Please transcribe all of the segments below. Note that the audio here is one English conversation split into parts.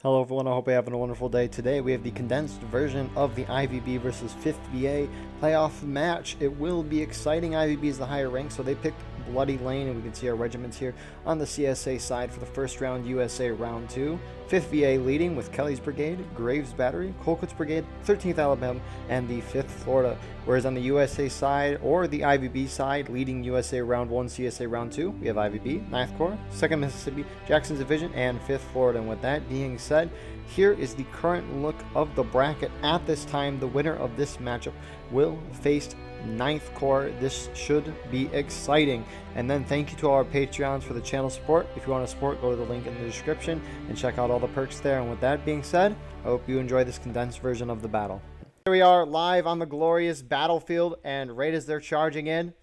Hello everyone, I hope you're having a wonderful day. Today we have the condensed version of the IVB versus 5th VA playoff match. It will be exciting. IVB is the higher rank, so they picked Bloody Lane, and we can see our regiments here on the CSA side for the first round, USA round 2. 5th VA leading with Kelly's Brigade, Graves Battery, Colquitt's Brigade, 13th Alabama, and the 5th Florida. Whereas on the USA side, or the IVB side, leading USA round 1, CSA round 2, we have IVB, 9th Corps, 2nd Mississippi, Jackson's Division, and 5th Florida. And with that being said, here is the current look of the bracket at this time. The winner of this matchup will face 9th Corps. This should be exciting. And then thank you to all our Patreons for the channel support. If you want to support, go to the link in the description and check out all the perks there. And with that being said, I hope you enjoy this condensed version of the battle. Here we are live on the glorious battlefield, and right as they're charging in.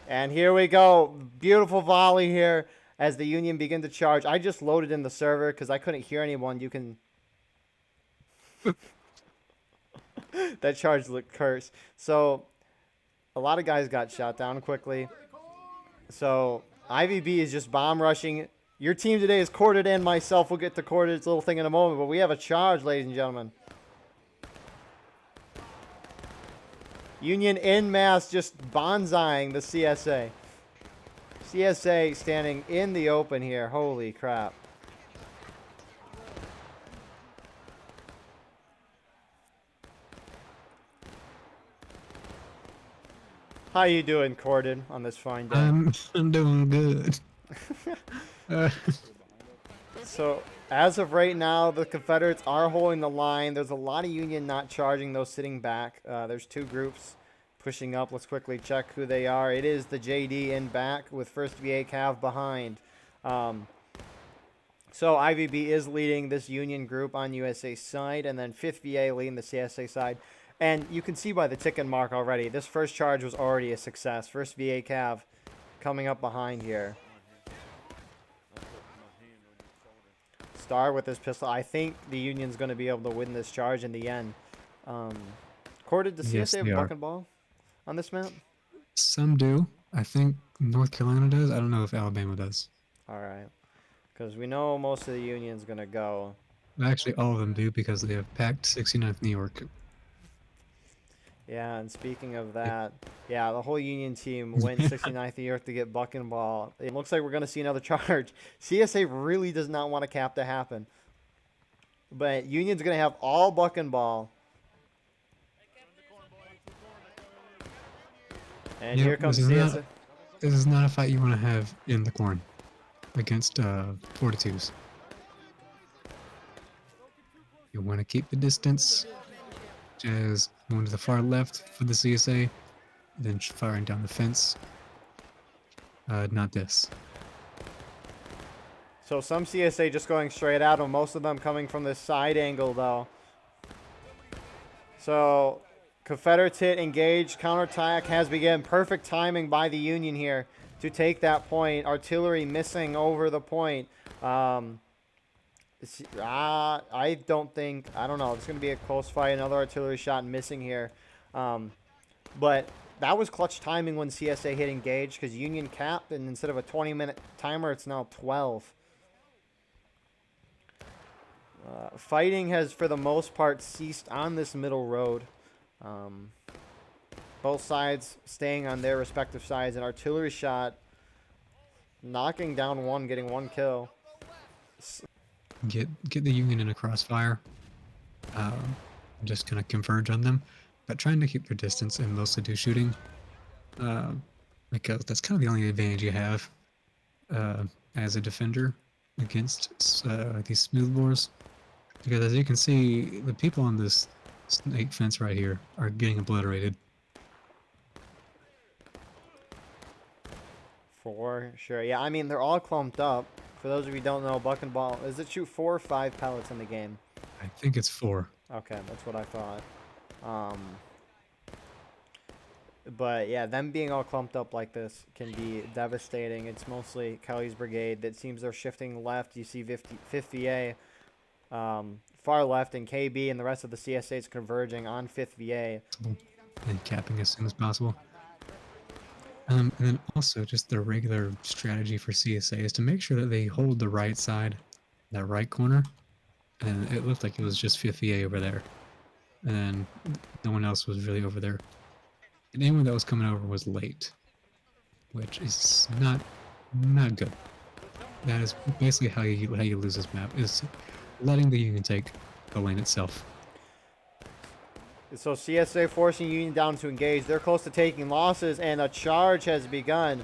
And here we go. Beautiful volley here as the Union begin to charge. I just loaded in the server because I couldn't hear anyone. You can... That charge looked cursed. So a lot of guys got shot down quickly. So IVB is just bomb rushing. Your team today is Corded and myself. We'll get to Corded's little thing in a moment, but we have a charge, ladies and gentlemen. Union en masse just bonsaiing the CSA. CSA standing in the open here. Holy crap. How you doing, Corden, on this fine day? I'm doing good. So, as of right now, the Confederates are holding the line. There's a lot of Union not charging, those sitting back. There's two groups pushing up. Let's quickly check who they are. It is the JD in back with 1st VA Cav behind. So IVB is leading this Union group on USA side, and then 5th VA leading the CSA side. And you can see by the tick and mark already, this first charge was already a success. 1st VA Cav coming up behind here. Star with his pistol. I think the Union's going to be able to win this charge in the end. Corded, does CSA have a buck and ball on this map? Some do. I think North Carolina does. I don't know if Alabama does. All right. Because we know most of the Union's going to go. Actually, all of them do because they have packed 69th New York. Yeah, and speaking of that, yeah, the whole Union team went 69th New York to get buck and ball. It looks like we're going to see another charge. CSA really does not want a cap to happen. But Union's going to have all buck and ball. And here comes CSA. This is not a fight you want to have in the corn against 42s. You want to keep the distance. As going to the far left for the CSA, then firing down the fence. Not this. So some CSA just going straight at them, most of them coming from this side angle though. So Confederates hit, engaged, counterattack has begun. Perfect timing by the Union here to take that point. Artillery missing over the point. I don't know. It's going to be a close fight. Another artillery shot missing here. But that was clutch timing when CSA hit engage because Union capped, and instead of a 20-minute timer, it's now 12. Fighting has, for the most part, ceased on this middle road. Both sides staying on their respective sides. An artillery shot knocking down one, getting one kill. Get the Union in a crossfire. Just kind of converge on them, but trying to keep their distance and mostly do shooting, because that's kind of the only advantage you have as a defender against these smooth bores. Because as you can see, the people on this snake fence right here are getting obliterated. For sure. Yeah, I mean, they're all clumped up. For those of you who don't know, buck and ball, does it shoot 4 or 5 pellets in the game? I think it's 4. Okay, that's what I thought. But yeah, them being all clumped up like this can be devastating. It's mostly Kelly's Brigade that seems they're shifting left. You see 5th VA far left, and KB and the rest of the CSA is converging on 5th VA. And capping as soon as possible. And then also just the regular strategy for CSA is to make sure that they hold the right side that right corner, and it looked like it was just 5th VA over there, and no one else was really over there. And anyone that was coming over was late, which is not good. That is basically how you lose this map, is letting the Union take the lane itself. So CSA forcing Union down to engage. They're close to taking losses, and a charge has begun.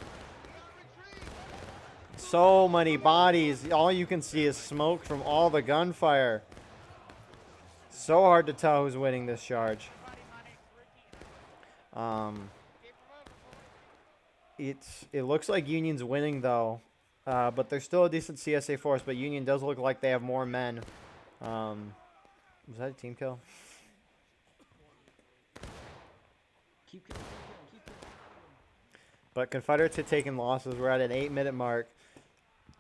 So many bodies. All you can see is smoke from all the gunfire. So hard to tell who's winning this charge. It looks like Union's winning though, but there's still a decent CSA force. But Union does look like they have more men. Was that a team kill? But Confederates had taken losses. We're at an 8-minute mark.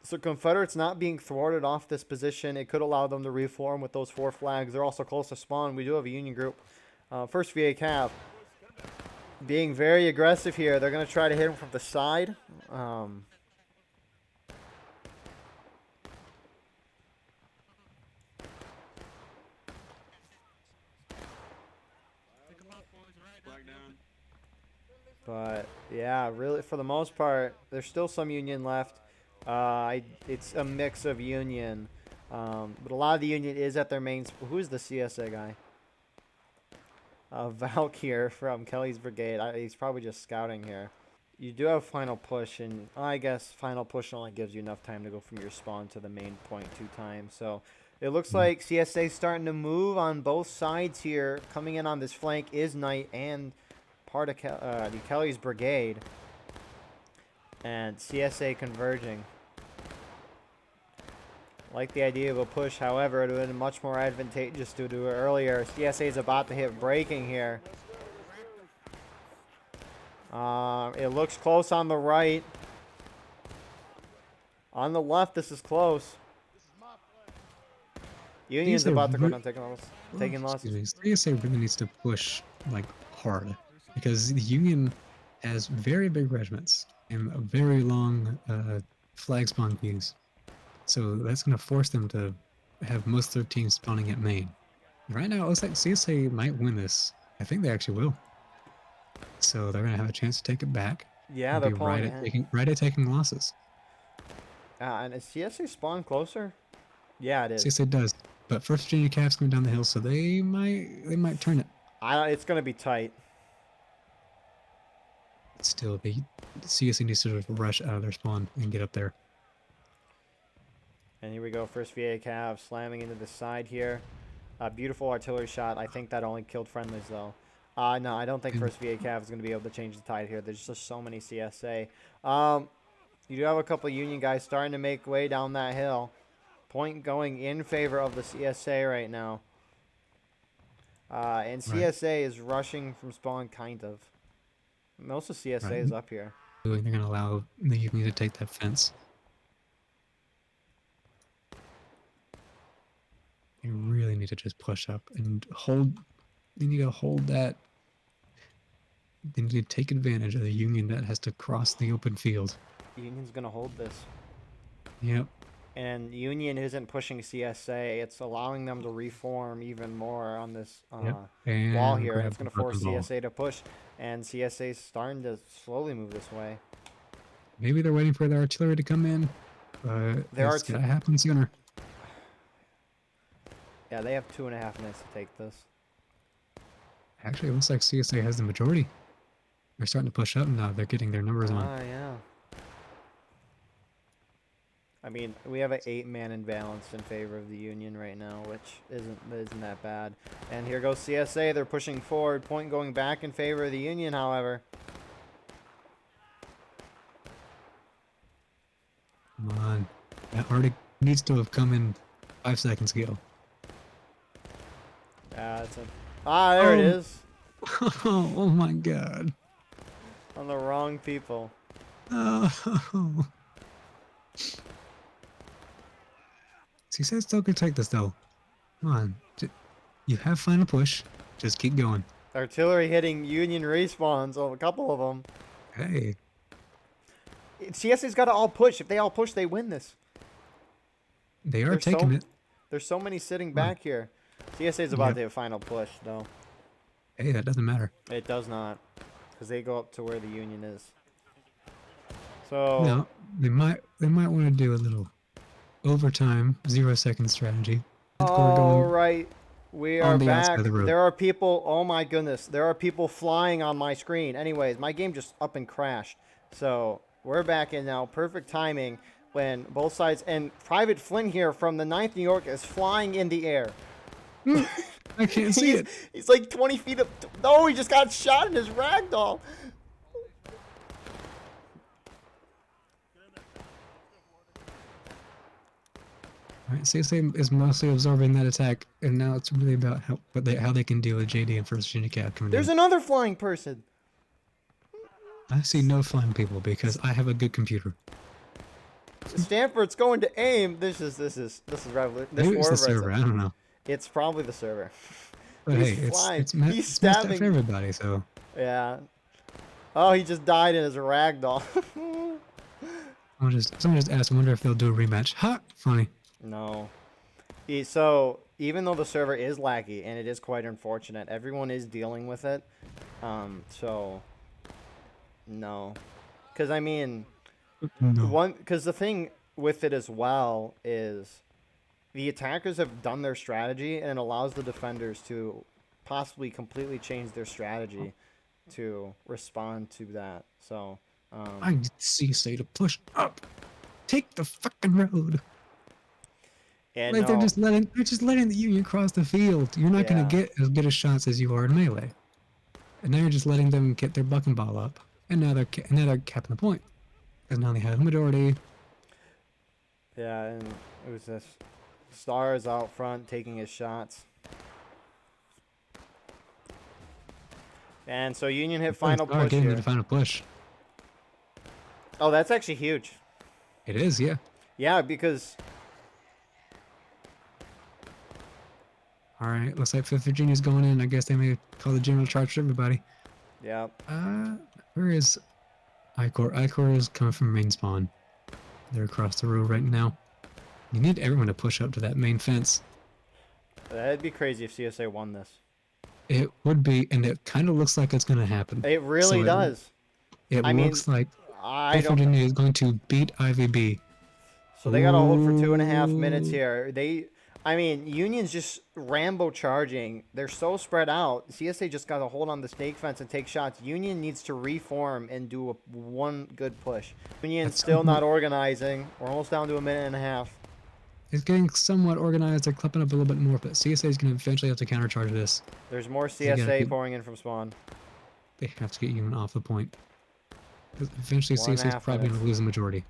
So Confederates not being thwarted off this position. It could allow them to reform with those 4 flags. They're also close to spawn. We do have a Union group. First VA Cav being very aggressive here. They're going to try to hit him from the side. But yeah, really, for the most part, there's still some Union left. It's a mix of Union, but a lot of the Union is at their main. Who's the CSA guy? Valk here from Kelly's Brigade. He's probably just scouting here. You do have final push, and I guess final push only gives you enough time to go from your spawn to the main point 2 times. So it looks like CSA starting to move on both sides here. Coming in on this flank is Knight and part of the Kelly's Brigade, and CSA converging. Like the idea of a push, however, it would have been much more advantageous to do it earlier. CSA is about to hit braking here. It looks close on the right. On the left, this is close. Union's about to go down taking losses. CSA really needs to push like hard, because the Union has very big regiments and very long flag spawn queues. So that's going to force them to have most of their teams spawning at main. Right now, it looks like CSA might win this. I think they actually will. So they're going to have a chance to take it back. Yeah, they're pulling right at taking losses. And is CSA spawn closer? Yeah, it is. CSA does. But First Virginia Cav's going down the hill, so they might turn it. It's going to be tight. Still, CSA needs to rush out of their spawn and get up there. And here we go, first VA Cav slamming into the side here. Beautiful artillery shot. I think that only killed friendlies, though. No, I don't think first VA Cav is going to be able to change the tide here. There's just so many CSA. You do have a couple of Union guys starting to make way down that hill. Point going in favor of the CSA right now. And CSA is rushing from spawn, kind of. Most of CSA is up here. They're going to allow the Union to take that fence. You really need to just push up and hold. You need to hold that. They need to take advantage of the Union that has to cross the open field. Union's going to hold this. Yep. And Union isn't pushing CSA. It's allowing them to reform even more on this wall here. And it's going to force CSA to push. And CSA is starting to slowly move this way. Maybe they're waiting for the artillery to come in. It's going to happen sooner. Yeah, they have 2.5 minutes to take this. Actually, it looks like CSA has the majority. They're starting to push up now. They're getting their numbers on. Yeah. I mean, we have an 8-man imbalance in favor of the Union right now, which isn't that bad. And here goes CSA. They're pushing forward. Point going back in favor of the Union, however. Come on. That already needs to have come in 5 seconds ago. There it is. Oh my god. On the wrong people. Oh. CSA still could take this though. Come on. You have final push. Just keep going. Artillery hitting Union respawns. A couple of them. Hey. CSA's got to all push. If they all push, they win this. They are There's taking it. there's so many sitting Come on. back here. CSA's about Yep. to hit final push, though. Hey, that doesn't matter. It does not, because they go up to where the Union is. So No, they might want to do a little overtime 0-second strategy. Let's go. We're all going right, we are on the outside of back. the road. There are people. Oh my goodness, there are people flying on my screen. Anyways, my game just up and crashed. So we're back in now. Perfect timing when both sides and Private Flynn here from the 9th New York is flying in the air. I can't see it. He's like 20 feet up. No, he just got shot in his ragdoll. All right, CSA is mostly absorbing that attack, and now it's really about how they can deal with JD and First Virginia Cav coming There's in. another flying person. I see no flying people because I have a good computer. Stanford's going to aim. This is revolutionary. Maybe it's the server. I don't know. It's probably the server. But He's hey, flying. it's He's messed up stabbing for everybody. So Yeah. Oh, he just died in his ragdoll. someone just asked. I wonder if they'll do a rematch. Ha! Funny. No. So even though the server is laggy and it is quite unfortunate, everyone is dealing with it. So no, because I mean, No. because the thing with it as well is the attackers have done their strategy and it allows the defenders to possibly completely change their strategy to respond to that. So I need CSA to push up. Take the fucking road. and Like no, they're just letting the Union cross the field. You're not gonna Yeah. get as good a shots as you are in melee. And now you're just letting them get their bucking ball up. And now they're capping the point. Because now they have the majority. yeah, and it was this Stars out front taking his shots. And so Union hit final Star push getting to here. the final push. Oh, that's actually huge. It is, yeah. Yeah, because All right, looks like 5th Virginia's going in. I guess they may call the general charge for everybody. yeah, Where is Icor? Icor is coming from main spawn. They're across the road right now. You need everyone to push up to that main fence. that'd be crazy if CSA won this. It would be, and it kind of looks like it's going to happen. It really So does. It I mean, looks like I 5th don't. Virginia is going to beat IVB. So they got to hold for 2.5 minutes here. I mean, Union's just Rambo charging. They're so spread out. CSA just got to hold on the snake fence and take shots. Union needs to reform and do one good push. Union's still not organizing. We're almost down to a minute and a half. It's getting somewhat organized. They're clipping up a little bit more, but CSA is going to eventually have to countercharge this. There's more gotta CSA keep- pouring in from spawn. They have to get Union off the point. 'Cause eventually, 1.5 CSA is probably going to minutes. lose the majority.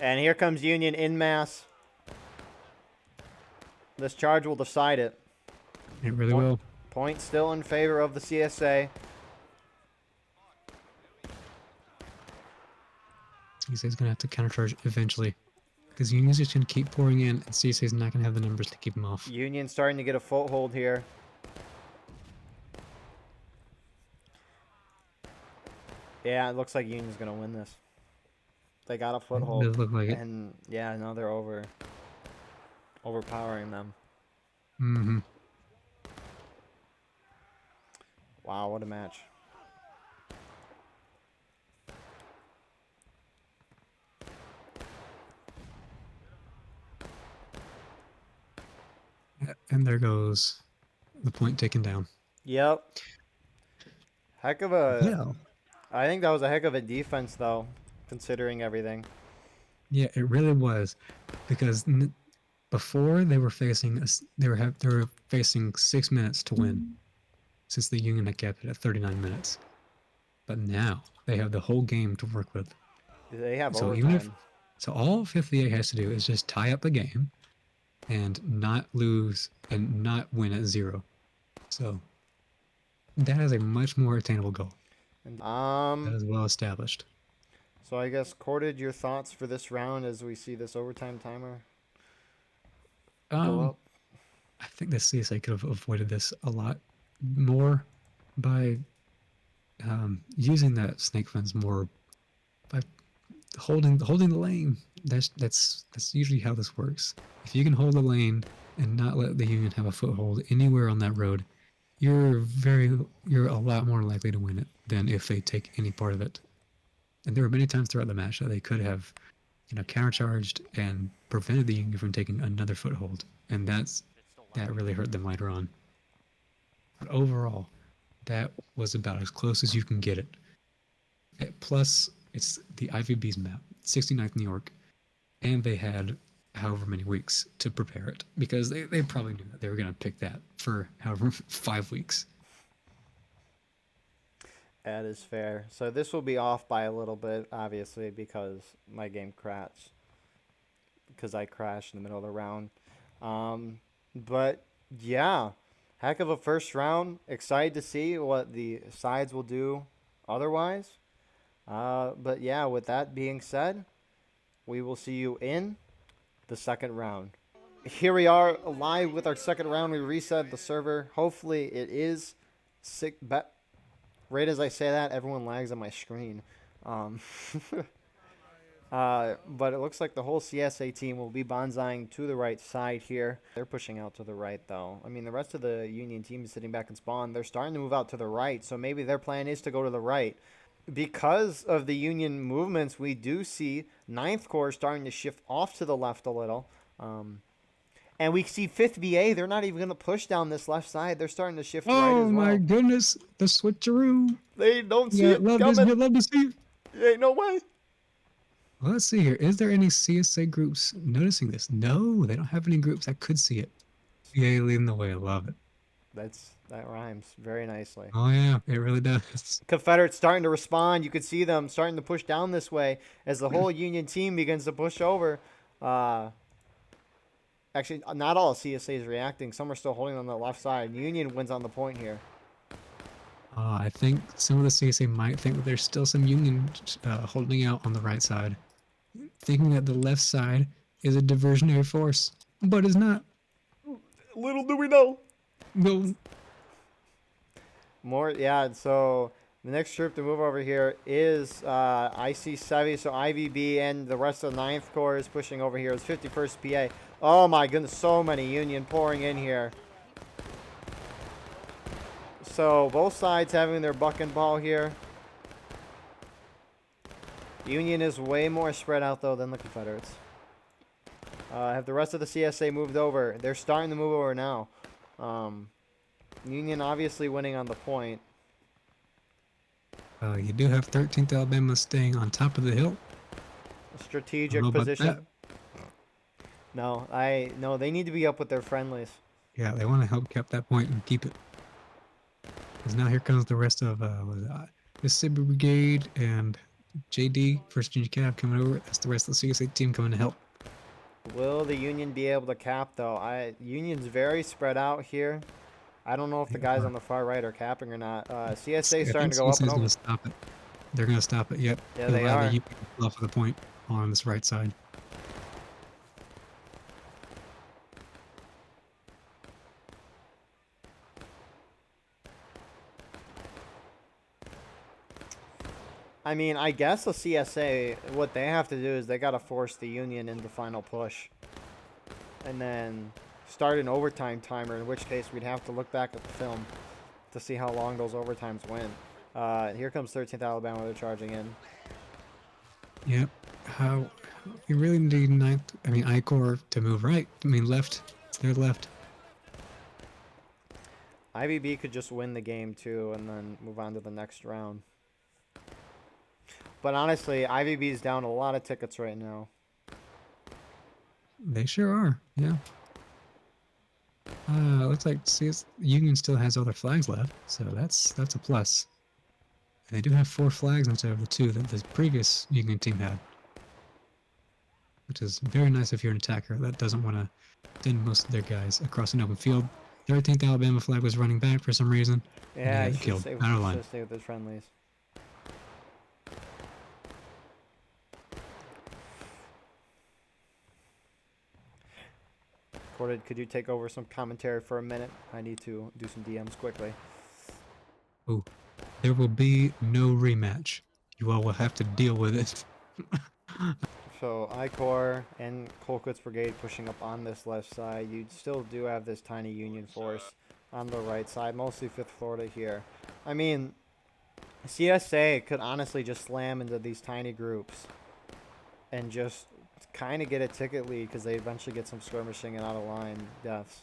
And here comes Union in mass. This charge will decide it. It really will. Point still in favor of the CSA. CSA is going to have to countercharge eventually. Because Union's just going to keep pouring in, and CSA is not going to have the numbers to keep them off. Union starting to get a foothold here. Yeah, it looks like Union's going to win this. They got a It foothold. does look like it. And yeah, now they're overpowering them. Mm-hmm. Wow, what a match. And there goes the point taken down. Yep. Heck of a... Yeah. I think that was a heck of a defense, though, considering everything. Yeah, it really was, because before they were facing they were facing 6 minutes to win, since the Union had kept it at 39 minutes. But now they have the whole game to work with. They have So overtime. so all 5th VA has to do is just tie up the game, and not lose and not win at 0. So that is a much more attainable goal. That is well established. So I guess, Corded, your thoughts for this round as we see this overtime timer go up? I think the CSA could have avoided this a lot more. by using that snake fence more, by holding the lane. That's usually how this works. If you can hold the lane and not let the Union have a foothold anywhere on that road, you're a lot more likely to win it than if they take any part of it. And there were many times throughout the match that they could have, countercharged and prevented the Union from taking another foothold, and that really hurt them later on. But overall, that was about as close as you can get it. Plus, it's the IVB's map, 69th New York, and they had however many weeks to prepare it because they probably knew that they were going to pick that for however 5 weeks. That is fair. So this will be off by a little bit, obviously, because my game crashed. Because I crashed in the middle of the round. But, yeah. Heck of a first round. Excited to see what the sides will do otherwise. But, yeah, with that being said, we will see you in the second round. Here we are live with our second round. We reset the server. Hopefully it is sick. Right as I say that, everyone lags on my screen. But it looks like the whole CSA team will be bonsaiing to the right side here. They're pushing out to the right, though. I mean, the rest of the Union team is sitting back in spawn. They're starting to move out to the right, so maybe their plan is to go to the right. Because of the Union movements, we do see 9th Corps starting to shift off to the left a little. And we see 5th BA, they're not even going to push down this left side. They're starting to shift right as well. Oh my goodness, the switcheroo. They don't see it coming. You'd love to see it. Ain't no way. Well, let's see here. Is there any CSA groups noticing this? No, they don't have any groups that could see it. BA leading the way. I love it. That rhymes very nicely. Oh yeah, it really does. Confederates starting to respond. You could see them starting to push down this way as the whole Union team begins to push over. Actually, not all CSA is reacting. Some are still holding on the left side. Union wins on the point here. I think some of the CSA might think that there's still some Union holding out on the right side, thinking that the left side is a diversionary force, but it's not. Little do we know. No. More, yeah, so the next troop to move over here is IC-70, so IVB and the rest of the 9th Corps is pushing over here. It's 51st PA. Oh my goodness, so many Union pouring in here. So both sides having their buck and ball here. Union is way more spread out though than the Confederates. Have the rest of the CSA moved over? They're starting to move over now. Union obviously winning on the point. You do have 13th Alabama staying on top of the hill. Strategic position. No, they need to be up with their friendlies. Yeah, they want to help cap that point and keep it. Because now here comes the rest of Mississippi Brigade and JD, 1st Virginia Cav, coming over. That's the rest of the CSA team coming to help. Will the Union be able to cap, though? Union's very spread out here. I don't know if the guys on the far right are capping or not. CSA starting to go up and over. Stop it. They're going to stop it, yep. Yeah, they are. The off of the point on this right side. I mean, I guess the CSA, what they have to do is they got to force the Union into final push. And then start an overtime timer, in which case we'd have to look back at the film to see how long those overtimes went. Here comes 13th Alabama. They're charging in. Yep. You really need I Corps to move right. Left. It's their left. IVB could just win the game, too, and then move on to the next round. But honestly, IVB is down a lot of tickets right now. They sure are, yeah. Looks like Union still has all their flags left, so that's a plus. And they do have 4 flags instead of the 2 that the previous Union team had. Which is very nice if you're an attacker that doesn't want to send most of their guys across an open field. 13th Alabama flag was running back for some reason. Yeah, he killed out of line. Stay with his friendlies. Could you take over some commentary for a minute? I need to do some DMs quickly. Oh, there will be no rematch. You all will have to deal with it. So I-Corps and Colquitt's Brigade pushing up on this left side. You still do have this tiny Union force on the right side, mostly 5th Florida here. I mean, CSA could honestly just slam into these tiny groups and just kind of get a ticket lead because they eventually get some skirmishing and out of line deaths.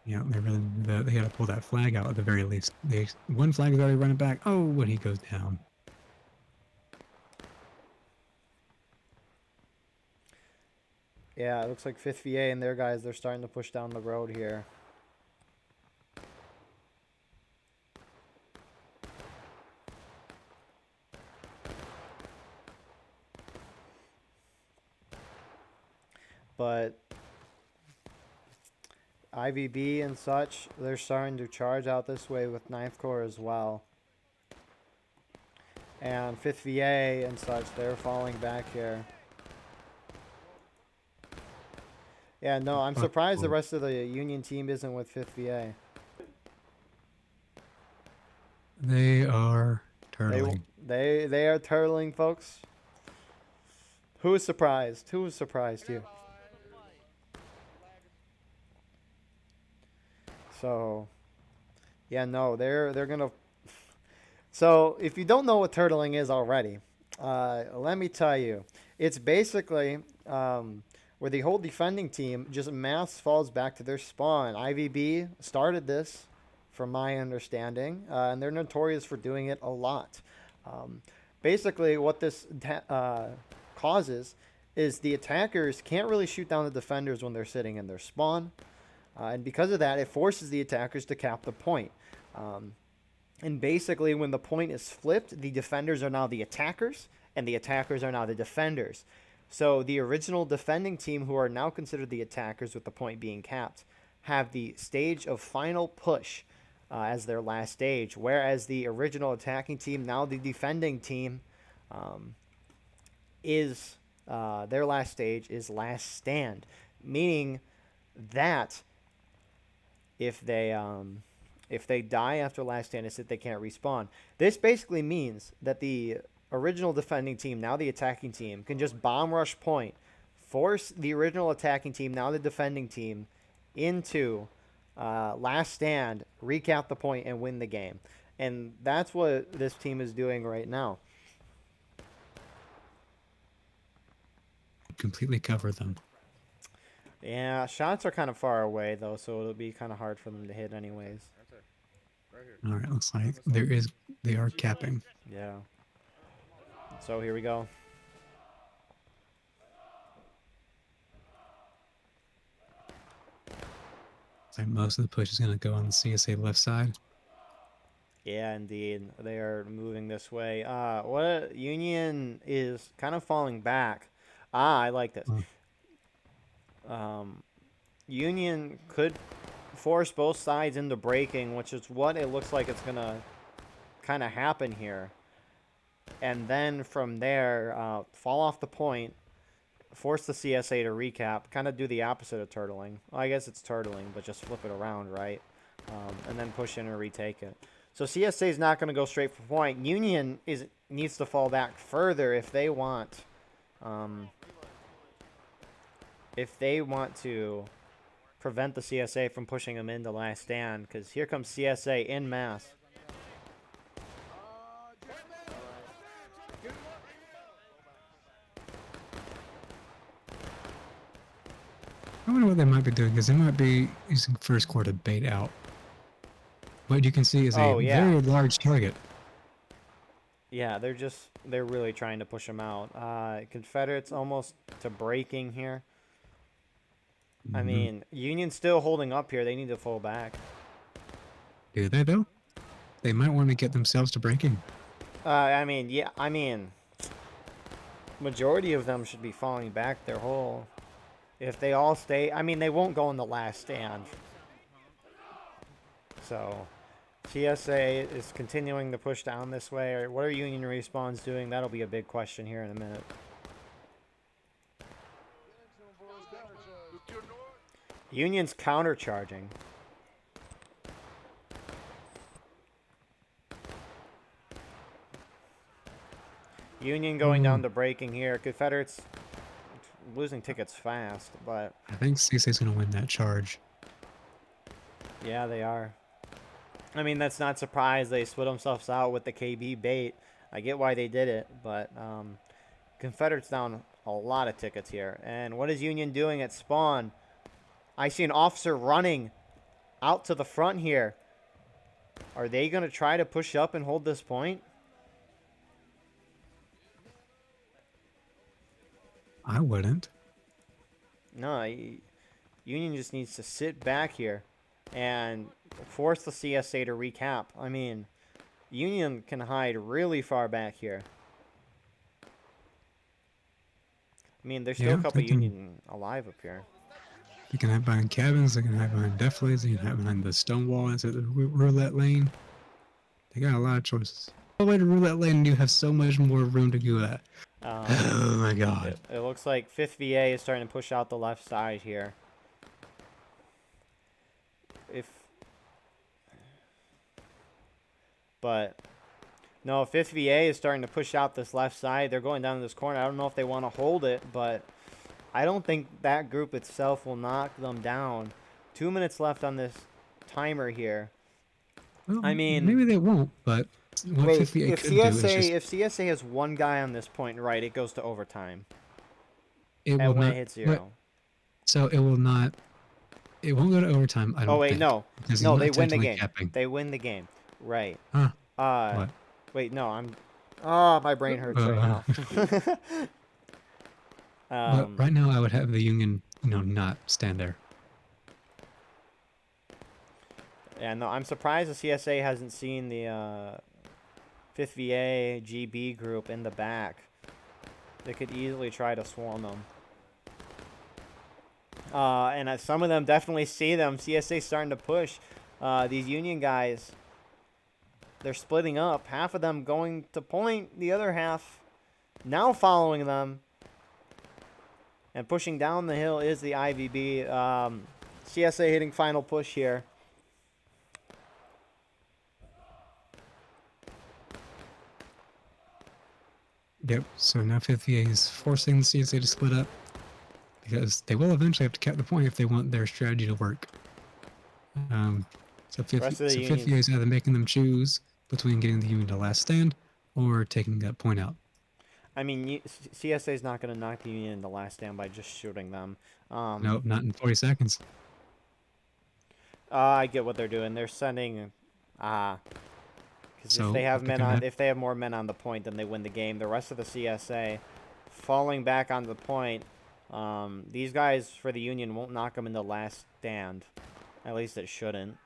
Yeah, they got to pull that flag out at the very least. One flag is already running back. Oh, when he goes down. Yeah, it looks like 5th VA and their guys, they're starting to push down the road here. But IVB and such, they're starting to charge out this way with 9th Corps as well. And 5th VA and such, they're falling back here. Yeah, no, I'm surprised the rest of the Union team isn't with 5th VA. They are turtling. They are turtling, folks. Who is surprised? Who is surprised here? So, yeah, no, they're gonna. So, if you don't know what turtling is already, let me tell you, it's basically where the whole defending team just mass falls back to their spawn. IVB started this, from my understanding, and they're notorious for doing it a lot. Basically, what this causes is the attackers can't really shoot down the defenders when they're sitting in their spawn. And because of that, it forces the attackers to cap the point. And basically, when the point is flipped, the defenders are now the attackers, and the attackers are now the defenders. So the original defending team, who are now considered the attackers with the point being capped, have the stage of final push as their last stage, whereas the original attacking team, now the defending team, is their last stage is last stand, meaning that if they die after last stand, it's that they can't respawn. This basically means that the original defending team, now the attacking team, can just bomb rush point, force the original attacking team, now the defending team, into last stand, recap the point, and win the game. And that's what this team is doing right now. Completely cover them. Yeah, shots are kind of far away, though, so it'll be kind of hard for them to hit anyways. All right, looks like they are capping. Yeah. So here we go. Looks like most of the push is going to go on the CSA left side. Yeah, indeed. They are moving this way. What Union is kind of falling back. I like this. Union could force both sides into breaking, which is what it looks like it's going to kind of happen here. And then from there, fall off the point, force the CSA to recap, kind of do the opposite of turtling. Well, I guess it's turtling, but just flip it around, right? And then push in and retake it. So CSA is not going to go straight for point. Union needs to fall back further if they want to prevent the CSA from pushing them into last stand, because here comes CSA in mass. I wonder what they might be doing, because they might be using first core to bait out. What you can see is a very large target. Yeah, they're really trying to push them out. Confederates almost to breaking here. I mean, Union's still holding up here. They need to fall back. Do they, though? They might want to get themselves to breaking. I mean, majority of them should be falling back their whole. If they all stay, I mean, they won't go in the last stand. So, TSA is continuing to push down this way. What are Union respawns doing? That'll be a big question here in a minute. Union's countercharging. Union going down to breaking here. Confederates losing tickets fast, but I think CSA's going to win that charge. yeah, they are. I mean, that's not surprised. They split themselves out with the KB bait. I get why they did it, but Confederates down a lot of tickets here. And what is Union doing at spawn? I see an officer running out to the front here. Are they going to try to push up and hold this point? I wouldn't. No, Union just needs to sit back here and force the CSA to recap. I mean, Union can hide really far back here. I mean, there's still a couple Union alive up here. They can hide behind cabins, they can hide behind deflates, they can hide behind the stone wall into the roulette lane. They got a lot of choices. All the way to roulette lane, you have so much more room to go at. Oh my god. It looks like 5th VA is starting to push out the left side here. No, 5th VA is starting to push out this left side. They're going down this corner. I don't know if they want to hold it, but I don't think that group itself will knock them down. 2 minutes left on this timer here. Well, I mean, maybe they won't, but what wait, 50 if could do is if CSA has one guy on this point right, it goes to overtime. it will when not it hits 0. So it will not. It won't go to overtime. I don't. Oh wait, think, no, no, they win the game. Capping. They win the game, right? Huh? What? Wait, no, I'm. Oh, my brain hurts right now. But right now, I would have the Union, not stand there. Yeah, no, I'm surprised the CSA hasn't seen the 5th VA GB group in the back. They could easily try to swarm them. And some of them definitely see them. CSA starting to push. These Union guys, they're splitting up. Half of them going to point, the other half now following them. And pushing down the hill is the IVB. CSA hitting final push here. Yep, so now 5th VA is forcing the CSA to split up because they will eventually have to cap the point if they want their strategy to work. So 5th VA is either making them choose between getting the Union to last stand or taking that point out. I mean, CSA is not going to knock the Union in the last stand by just shooting them. Nope, not in 40 seconds. I get what they're doing. They're sending... Because if they have if they have more men on the point, then they win the game. The rest of the CSA falling back on the point. These guys for the Union won't knock them in the last stand. At least it shouldn't.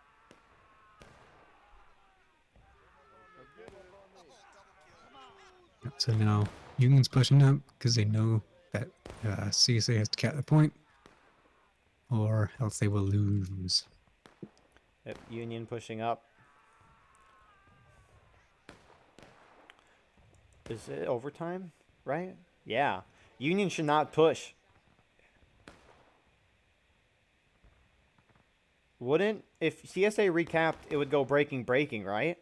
So now Union's pushing up because they know that CSA has to cap the point, or else they will lose. Yep, Union pushing up. Is it overtime? Right? Yeah. Union should not push. Wouldn't, if CSA recapped, it would go breaking, right?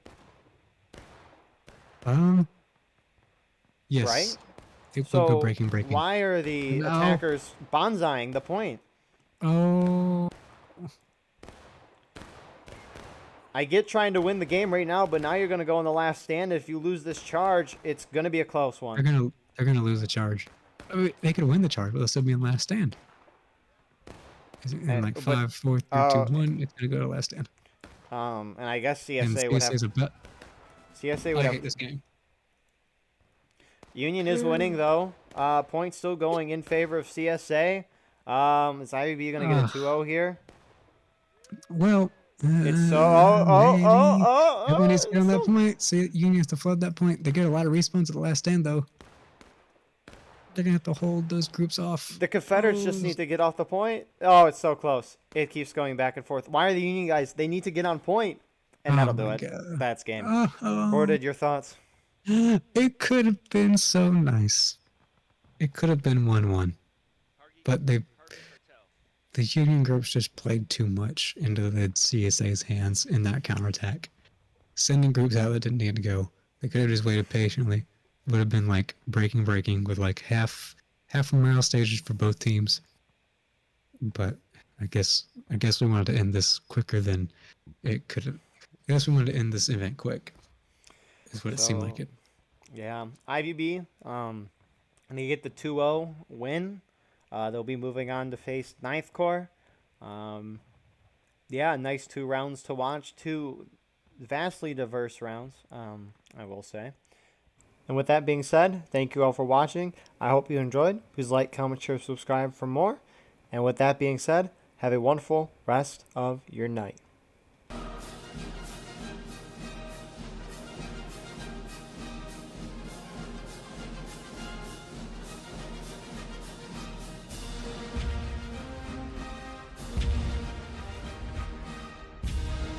Yes. Right? It would go breaking. Why are the attackers bonsaiing the point? Oh. I get trying to win the game right now, but now you're going to go in the last stand. If you lose this charge, it's going to be a close one. They're gonna lose the charge. I mean, they could win the charge, but they'll still be in last stand. In like 5, 4, 3, 2, 1, it's gonna go to last stand. And I guess CSA would have. CSA would have this game. Union is winning though. Points still going in favor of CSA. Is IVB gonna get a 2-0 here? Well. It's so Everyone needs to get on that point. See, Union has to flood that point. They get a lot of respawns at the last stand, though. They're gonna have to hold those groups off. The Confederates just need to get off the point. Oh, it's so close. It keeps going back and forth. Why are the Union guys? They need to get on point, and that'll do it. God. That's game. Recorded your thoughts. It could have been so nice. It could have been 1-1, but the Union groups just played too much into the CSA's hands in that counterattack. Sending groups out that didn't need to go. They could have just waited patiently. would have been like breaking with like half a mile stages for both teams. But I guess we wanted to end this quicker than it could have. I guess we wanted to end this event quick. Is what it seemed like So it. yeah, IVB. And they get the 2-0 win. They'll be moving on to face Ninth Corps. Yeah, nice 2 rounds to watch. 2 vastly diverse rounds, I will say. And with that being said, thank you all for watching. I hope you enjoyed. Please like, comment, share, subscribe for more. And with that being said, have a wonderful rest of your night.